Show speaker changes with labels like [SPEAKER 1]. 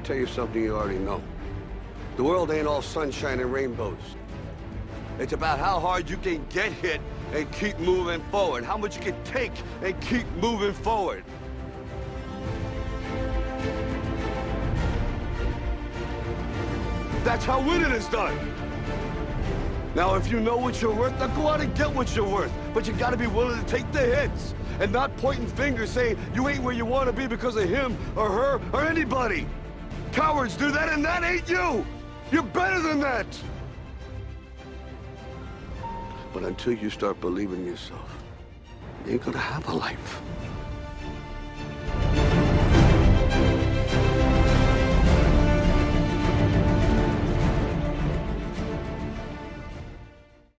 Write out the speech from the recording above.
[SPEAKER 1] tell you something you already know. The world ain't all sunshine and rainbows. It's about how hard you can get hit and keep moving forward. How much you can take and keep moving forward. That's how winning is done. Now, if you know what you're worth, now go out and get what you're worth. But you gotta be willing to take the hits and not pointing fingers saying you ain't where you want to be because of him or her or anybody. Cowards do that, and that ain't you. You're better than that. But until you start believing in yourself, you ain't gonna have a life.